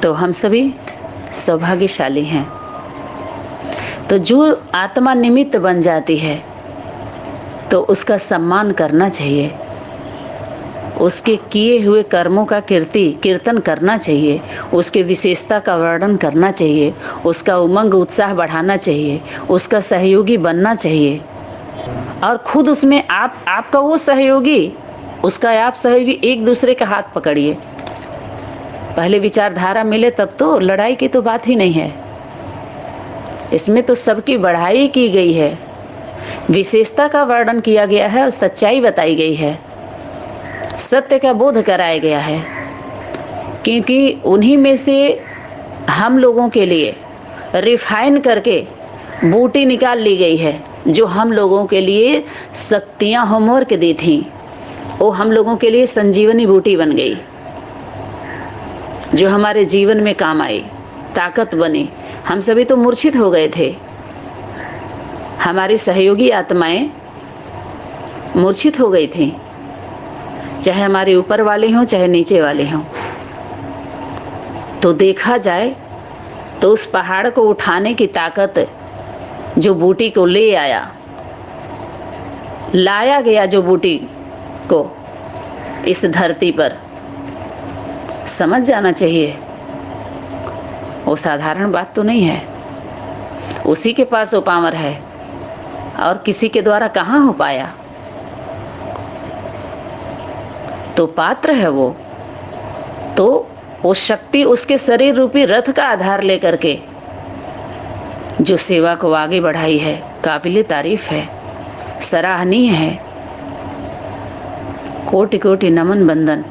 तो हम सभी सौभाग्यशाली हैं। तो जो आत्मा निमित्त बन जाती है तो उसका सम्मान करना चाहिए, उसके किए हुए कर्मों का कीर्तन करना चाहिए, उसके विशेषता का वर्णन करना चाहिए, उसका उमंग उत्साह बढ़ाना चाहिए, उसका सहयोगी बनना चाहिए। और खुद उसमें आपका वो सहयोगी, उसका आप सहयोगी एक दूसरे का हाथ पकड़िए। पहले विचारधारा मिले तब तो लड़ाई की तो बात ही नहीं है। इसमें तो सबकी बढ़ाई की गई है, विशेषता का वर्णन किया गया है और सच्चाई बताई गई है, सत्य का बोध कराया गया है। क्योंकि उन्हीं में से हम लोगों के लिए रिफाइन करके बूटी निकाल ली गई है, जो हम लोगों के लिए शक्तियाँ होमवर्क दी थी, वो हम लोगों के लिए संजीवनी बूटी बन गई, जो हमारे जीवन में काम आई, ताकत बनी। हम सभी तो मूर्छित हो गए थे, हमारी सहयोगी आत्माएं मूर्छित हो गई थी, चाहे हमारे ऊपर वाले हों चाहे नीचे वाले हों। तो देखा जाए तो उस पहाड़ को उठाने की ताकत जो बूटी को ले लाया गया, जो बूटी को इस धरती पर, समझ जाना चाहिए वो साधारण बात तो नहीं है। उसी के पास वो पावर है और किसी के द्वारा कहाँ हो पाया। तो पात्र है वो, तो वो शक्ति उसके शरीर रूपी रथ का आधार लेकर के जो सेवा को आगे बढ़ाई है, काबिले तारीफ है, सराहनीय है। कोटि कोटि नमन बंदन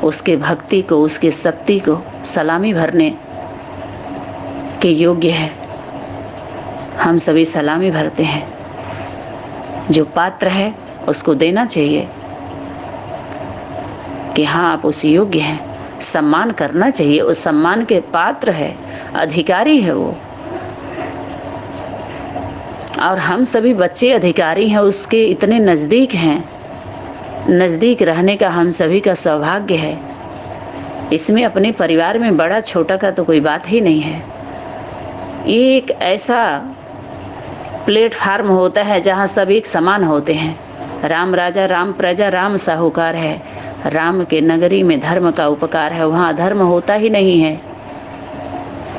उसके भक्ति को, उसकी शक्ति को सलामी भरने के योग्य है। हम सभी सलामी भरते हैं, जो पात्र है उसको देना चाहिए कि हाँ आप उस योग्य हैं, सम्मान करना चाहिए, उस सम्मान के पात्र है, अधिकारी है वो। और हम सभी बच्चे अधिकारी हैं, उसके इतने नज़दीक हैं, नज़दीक रहने का हम सभी का सौभाग्य है। इसमें अपने परिवार में बड़ा छोटा का तो कोई बात ही नहीं है। ये एक ऐसा प्लेटफार्म होता है जहाँ सब एक समान होते हैं। राम राजा राम प्रजा राम साहूकार है। राम के नगरी में धर्म का उपकार है, वहाँ अधर्म होता ही नहीं है।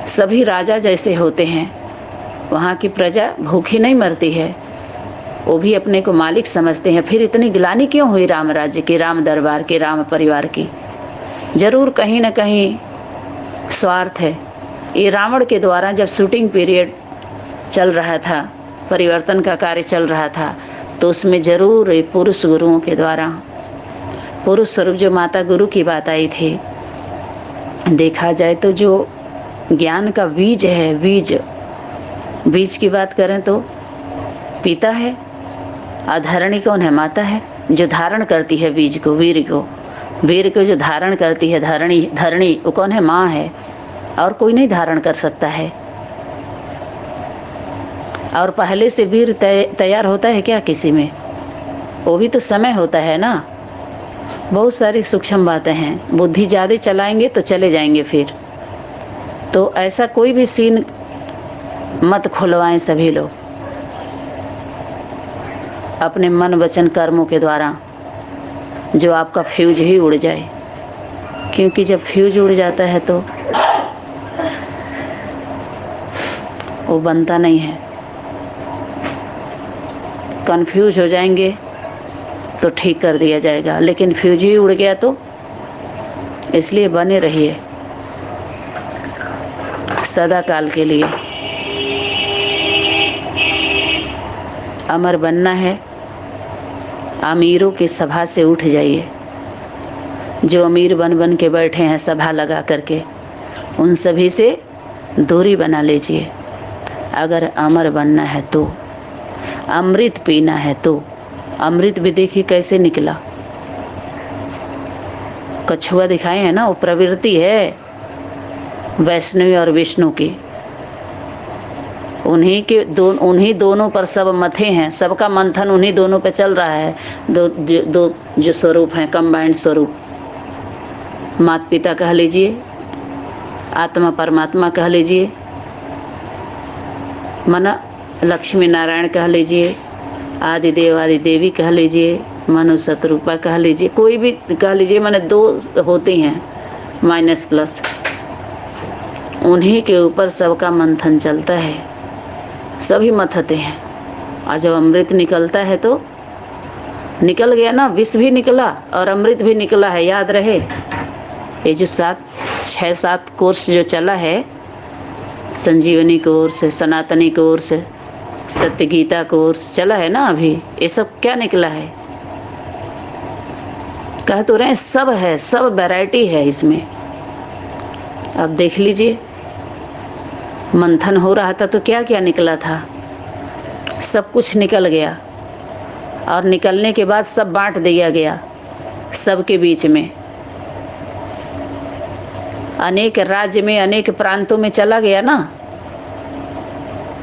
सभी राजा जैसे होते हैं, वहाँ की प्रजा भूखी नहीं मरती है, वो भी अपने को मालिक समझते हैं। फिर इतनी गिलानी क्यों हुई राम राज्य की, राम दरबार की, राम परिवार की? जरूर कहीं न कहीं स्वार्थ है। ये रावण के द्वारा जब शूटिंग पीरियड चल रहा था, परिवर्तन का कार्य चल रहा था, तो उसमें जरूर पुरुष गुरुओं के द्वारा, पुरुष स्वरूप जो माता गुरु की बात आई थी। देखा जाए तो जो ज्ञान का बीज है, बीज की बात करें तो पिता है, अधरणी कौन है? माता है, जो धारण करती है बीज को, वीर को जो धारण करती है, धरणी वो कौन है? माँ है। और कोई नहीं धारण कर सकता है। और पहले से वीर तैयार होता है क्या किसी में? वो भी तो समय होता है ना। बहुत सारी सूक्ष्म बातें हैं, बुद्धि ज़्यादा चलाएंगे तो चले जाएंगे फिर। तो ऐसा कोई भी सीन मत खुलवाएं सभी लोग अपने मन वचन कर्मों के द्वारा, जो आपका फ्यूज ही उड़ जाए। क्योंकि जब फ्यूज उड़ जाता है तो वो बनता नहीं है। कन्फ्यूज हो जाएंगे तो ठीक कर दिया जाएगा, लेकिन फ्यूज ही उड़ गया तो, इसलिए बने रहिए सदा काल के लिए। अमर बनना है, अमीरों की सभा से उठ जाइए। जो अमीर बन के बैठे हैं सभा लगा करके, उन सभी से दूरी बना लीजिए। अगर अमर बनना है तो, अमृत पीना है तो, अमृत भी देखिए कैसे निकला, कछुआ दिखाए हैं ना, वो प्रवृत्ति है वैष्णवी और विष्णु की। उन्हीं दोनों पर सब मथे हैं, सबका मंथन उन्हीं दोनों पे चल रहा है। दो जो स्वरूप हैं, कंबाइंड स्वरूप, माता पिता कह लीजिए आत्मा परमात्मा कह लीजिए, मना लक्ष्मी नारायण कह लीजिए, आदि देव आदि देवी कह लीजिए, मनु शतरूपा कह लीजिए, कोई भी कह लीजिए, माने दो होती हैं माइनस प्लस, उन्हीं के ऊपर सबका मंथन चलता है, सभी मथते हैं। और जब अमृत निकलता है तो निकल गया ना, विष भी निकला और अमृत भी निकला है, याद रहे। ये जो 6-7 कोर्स जो चला है, संजीवनी कोर्स, सनातनी कोर्स, सत्य गीता कोर्स चला है ना अभी, ये सब क्या निकला है? कह तो रहे हैं सब है, सब वैरायटी है इसमें। अब देख लीजिए, मंथन हो रहा था तो क्या क्या निकला था, सब कुछ निकल गया, और निकलने के बाद सब बांट दिया गया सबके बीच में, अनेक राज्य में, अनेक प्रांतों में चला गया ना।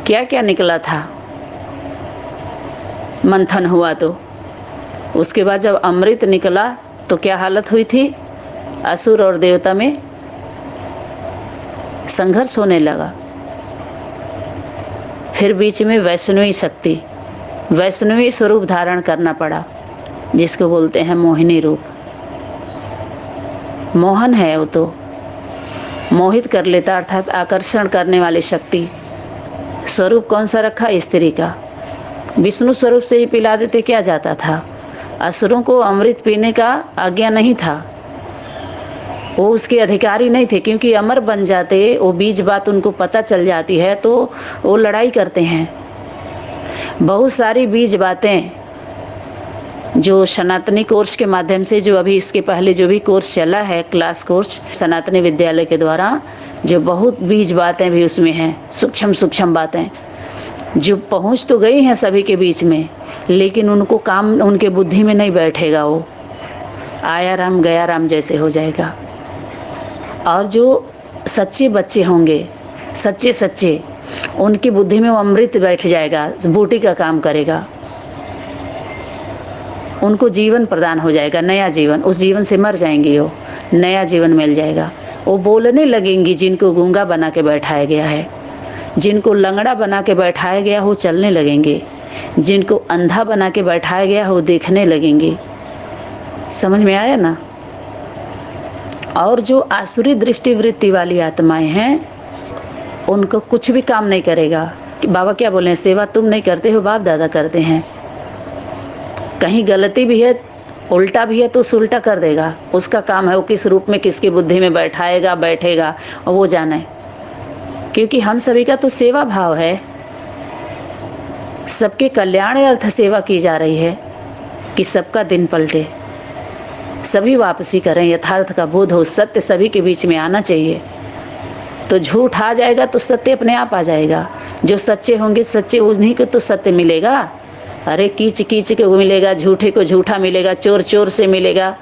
क्या क्या निकला था मंथन हुआ तो। उसके बाद जब अमृत निकला तो क्या हालत हुई थी, असुर और देवता में संघर्ष होने लगा। फिर बीच में वैष्णवी शक्ति, वैष्णवी स्वरूप धारण करना पड़ा, जिसको बोलते हैं मोहिनी रूप। मोहन है वो तो, मोहित कर लेता, अर्थात आकर्षण करने वाली शक्ति। स्वरूप कौन सा रखा, स्त्री का। विष्णु स्वरूप से ही पिला देते, क्या जाता था। असुरों को अमृत पीने का आज्ञा नहीं था, वो उसके अधिकारी नहीं थे, क्योंकि अमर बन जाते, वो बीज बात उनको पता चल जाती है तो वो लड़ाई करते हैं। बहुत सारी बीज बातें जो सनातनी कोर्स के माध्यम से, जो अभी इसके पहले जो भी कोर्स चला है, क्लास कोर्स सनातनी विद्यालय के द्वारा, जो बहुत बीज बातें भी उसमें हैं, सूक्ष्म सूक्ष्म बातें जो पहुंच तो गई हैं सभी के बीच में, लेकिन उनको काम उनके बुद्धि में नहीं बैठेगा, वो आया राम गया राम जैसे हो जाएगा। और जो सच्चे बच्चे होंगे, सच्चे सच्चे, उनकी बुद्धि में वो अमृत बैठ जाएगा, बूटी का काम करेगा, उनको जीवन प्रदान हो जाएगा, नया जीवन। उस जीवन से मर जाएंगी वो, नया जीवन मिल जाएगा। वो बोलने लगेंगी, जिनको गूंगा बना के बैठाया गया है, जिनको लंगड़ा बना के बैठाया गया वो चलने लगेंगे, जिनको अंधा बना के बैठाया गया वो देखने लगेंगे। समझ में आया ना। और जो आसुरी दृष्टि वृत्ति वाली आत्माएं हैं, उनको कुछ भी काम नहीं करेगा। कि बाबा क्या बोले, सेवा तुम नहीं करते हो, बाप दादा करते हैं। कहीं गलती भी है, उल्टा भी है तो उस उल्टा कर देगा, उसका काम है। वो किस रूप में किसकी बुद्धि में बैठाएगा, बैठेगा, और वो जाने। क्योंकि हम सभी का तो सेवा भाव है, सबके कल्याण अर्थ सेवा की जा रही है, कि सबका दिन पलटे, सभी वापसी करें, यथार्थ का बोध हो, सत्य सभी के बीच में आना चाहिए। तो झूठ आ जाएगा तो सत्य अपने आप आ जाएगा। जो सच्चे होंगे, सच्चे उन्हीं को तो सत्य मिलेगा। अरे कीच कीच के मिलेगा, झूठे को झूठा मिलेगा, चोर चोर से मिलेगा।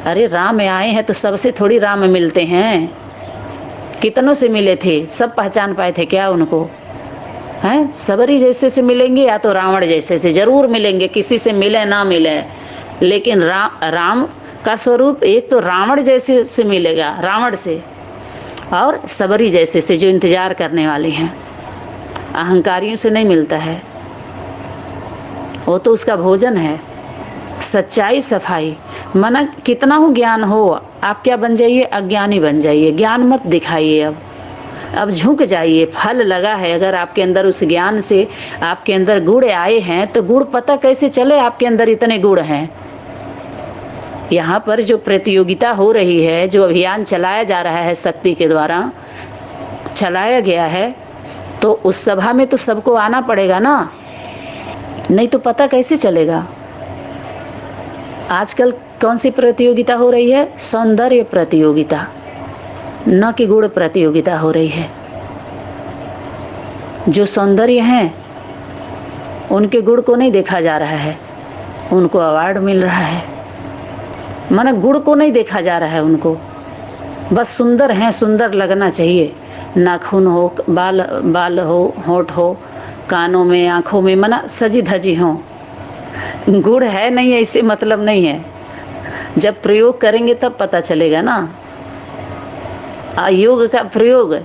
अरे राम आए हैं तो सबसे थोड़ी राम मिलते हैं, कितनों से मिले थे, सब पहचान पाए थे क्या उनको? हैं, सबरी जैसे से मिलेंगे या तो रावण जैसे से जरूर मिलेंगे, किसी से मिले ना मिले, लेकिन राम का स्वरूप एक तो रावण जैसे से मिलेगा, रावण से, और सबरी जैसे से जो इंतजार करने वाले हैं। अहंकारियों से नहीं मिलता है, वो तो उसका भोजन है। सच्चाई सफाई, मना कितना हो ज्ञान हो, आप क्या बन जाइए, अज्ञानी बन जाइए। ज्ञान मत दिखाइए, अब झुक जाइए। फल लगा है, अगर आपके अंदर उस ज्ञान से आपके अंदर गुण आए हैं तो गुण पता कैसे चले आपके अंदर इतने गुण हैं। यहाँ पर जो प्रतियोगिता हो रही है, जो अभियान चलाया जा रहा है, शक्ति के द्वारा चलाया गया है, तो उस सभा में तो सबको आना पड़ेगा ना, नहीं तो पता कैसे चलेगा। आजकल कौन सी प्रतियोगिता हो रही है? सौंदर्य प्रतियोगिता, न कि गुण प्रतियोगिता हो रही है। जो सौंदर्य हैं उनके गुण को नहीं देखा जा रहा है, उनको अवार्ड मिल रहा है। माना गुण को नहीं देखा जा रहा है उनको, बस सुंदर हैं, सुंदर लगना चाहिए। नाखून हो, बाल हो, होंठ हो, कानों में, आँखों में, माना सजी धजी हों। गुण है नहीं है इससे मतलब नहीं है, जब प्रयोग करेंगे तब पता चलेगा ना। योग का प्रयोग,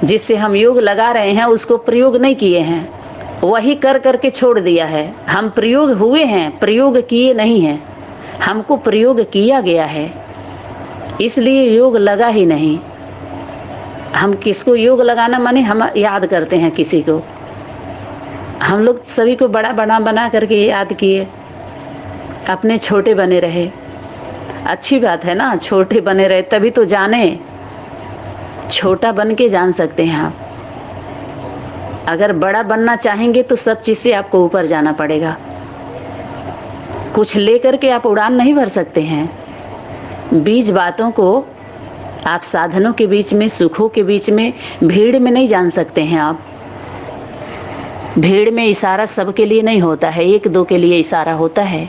जिससे हम योग लगा रहे हैं उसको प्रयोग नहीं किए हैं, वही कर करके छोड़ दिया है। हम प्रयोग हुए हैं, प्रयोग किए नहीं हैं। हमको प्रयोग किया गया है, इसलिए योग लगा ही नहीं। हम किसको योग लगाना माने हम याद करते हैं किसी को। हम लोग सभी को बड़ा बना बना करके याद किए, अपने छोटे बने रहे। अच्छी बात है ना, छोटे बने रहे तभी तो जाने। छोटा बन के जान सकते हैं आप। अगर बड़ा बनना चाहेंगे तो सब चीज़ से आपको ऊपर जाना पड़ेगा। कुछ लेकर के आप उड़ान नहीं भर सकते हैं। बीज बातों को आप साधनों के बीच में, सुखों के बीच में, भीड़ में नहीं जान सकते हैं आप। भीड़ में इशारा सबके लिए नहीं होता है, एक दो के लिए इशारा होता है।